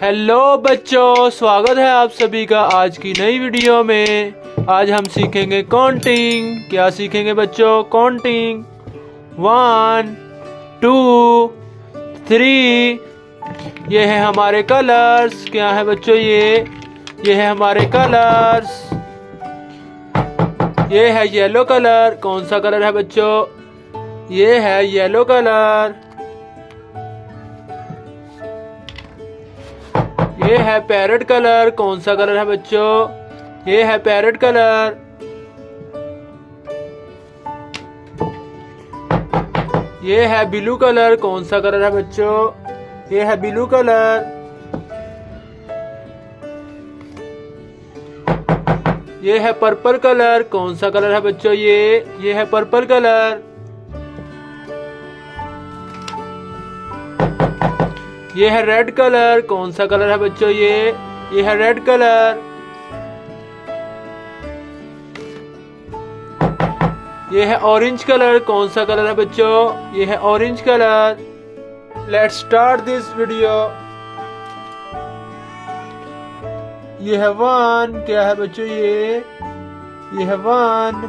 Hello बच्चों, स्वागत है आप सभी का आज की नई वीडियो में। आज हम सीखेंगे काउंटिंग। क्या सीखेंगे बच्चों? काउंटिंग 1 2 3। ये है हमारे कलर्स। क्या है बच्चों? ये है हमारे कलर्स। ये है येलो कलर। कौन सा कलर है बच्चों? ये है येलो कलर। ये है पैरेट कलर। कौन सा कलर है बच्चों? ये है पैरेट कलर। ये है ब्लू कलर। कौन सा कलर है बच्चों? ये है ब्लू कलर। ये है पर्पल कलर। कौन सा कलर है बच्चों? ये है पर्पल कलर। ये है रेड कलर। कौन सा कलर है बच्चों? ये है रेड कलर। ये है ऑरेंज कलर। कौन सा कलर है बच्चों? ये है orange colour. Let's start this video. ये है 1। क्या है बच्चों? ये है 1।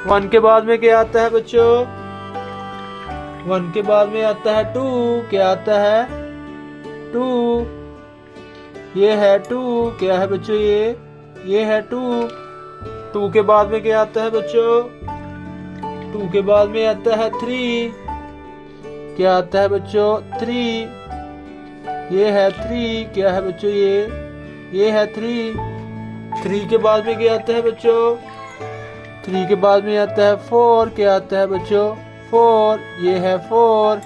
1 के बाद में क्या आता है बच्चों? 1 के बाद में आता है 2। क्या आता है? 2। ये है 2। क्या है बच्चों? ये है 2। 2 के बाद में क्या आता है बच्चों? 2 के बाद में आता है 3। क्या आता है बच्चों? 3। ये है 3। क्या है बच्चों? ये है 3। 3 के बाद में क्या आता है बच्चों? 3 के बाद में आता है 4। क्या आता है बच्चों? 4। ये है 4।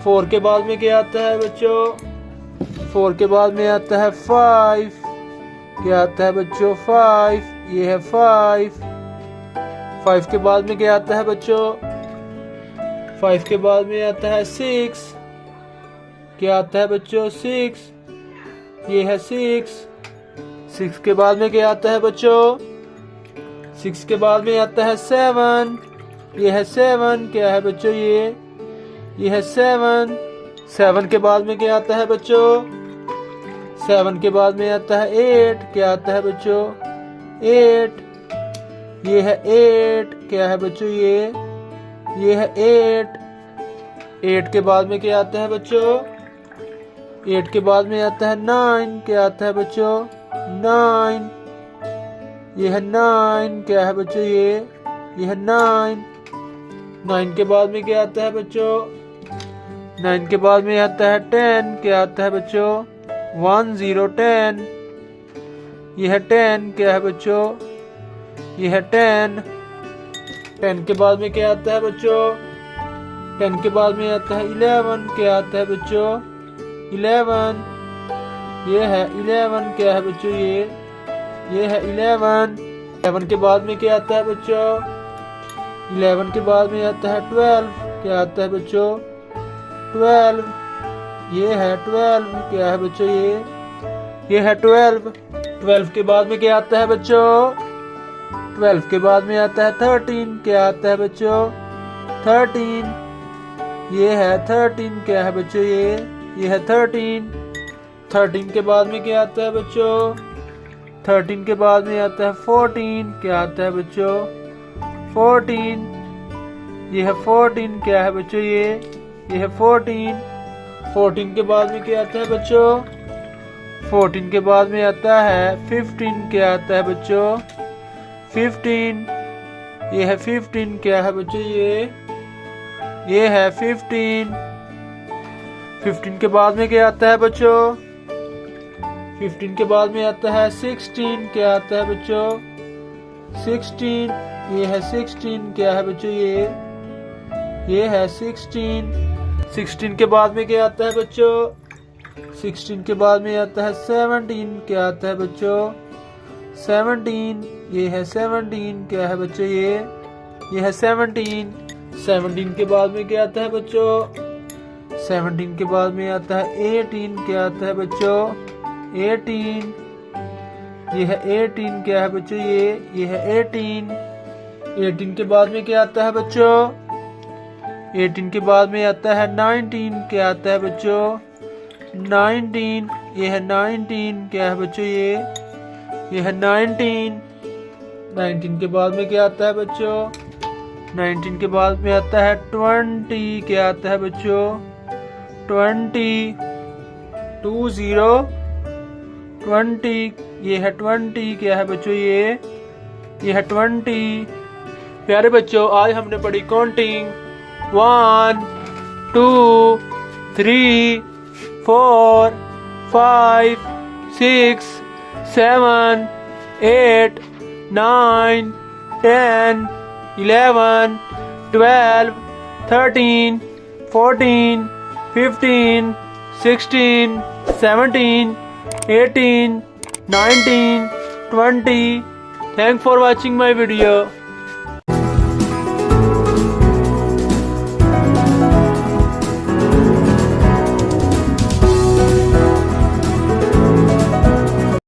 4 के बाद में क्या आता है बच्चों? 4 के बाद में आता है 5। क्या आता है बच्चों? 5। ये है 5। 5 के बाद में क्या आता है बच्चों? 5 के बाद में आता है 6। क्या आता है बच्चों? 6। ये है 6। 6 के बाद में क्या आता है बच्चों? 6 के बाद में आता है 7। ये है 7। क्या है बच्चों? ये है 7। 7 के बाद में क्या आता है बच्चों? 7 के बाद में आता है 8। क्या आता है बच्चों? 8। ये है 8। क्या है बच्चों? ये है 8। 8 के बाद में क्या आता है बच्चों? 8 के बाद में आता है 9। क्या आता है बच्चों? 9। ये है 9। क्या है बच्चों? ये है 9। 9 के बाद में क्या आता है बच्चों? 9 के बाद में आता है 10। क्या आता है बच्चों? 1 0 10। ये है 10। क्या है बच्चों? ये है 10। 10 के बाद में क्या आता है बच्चों? 10 के बाद में आता है 11। क्या आता है बच्चों? 11। ये है 11। क्या है बच्चों? ये है 11। 11 के बाद में क्या आता है बच्चों? 11 के बाद में आता है 12। क्या आता है बच्चों? 12। ये है 12। क्या है बच्चों? ये है 12। 12 के बाद में क्या आता है बच्चों? 12 के बाद में आता है 13। क्या आता है बच्चों? 13। ये है 13। क्या है बच्चों? ये है 13। 13 के बाद में क्या आता है बच्चों? 13 के बाद में आता है 14। क्या आता है बच्चों? 14। ये है 14। क्या है बच्चों? ये है 14। 14 के बाद में क्या आता है बच्चों? 14 के बाद में आता है 15। क्या आता है बच्चों? 15। ये है 15। क्या है बच्चों? ये है 15। 15 के बाद में क्या आता है बच्चों? 15 के बाद में आता है 16। क्या आता है बच्चों? 16। ये है 16। क्या है बच्चों? ये है 16। 16 के बाद में क्या आता है बच्चों? 16 के बाद में आता है 17। क्या आता है बच्चों? 17। ये है 17। क्या है बच्चों? ये है 17। 17 के बाद में क्या आता है बच्चों? 17 के बाद में आता है 18। क्या आता है बच्चों? 18। ये है 18। क्या है बच्चों? ये है 18। 18 के बाद में क्या आता है बच्चों? 18 के बाद में आता है 19। क्या आता है बच्चों? 19, ये है 19, क्या है बच्चों ये है 19। 19 के बाद में क्या आता है बच्चों? 19 के बाद में आता है 20, क्या आता है बच्चों? 20, 20, ये है 20, क्या है बच्चों ये है 20। प्यारे बच्चों, आज हमने पढ़ी counting 1 2 3 4 5 6 7 8 9 10 11 12 13 14 15 16 17 18 19 20। Thanks for watching my video.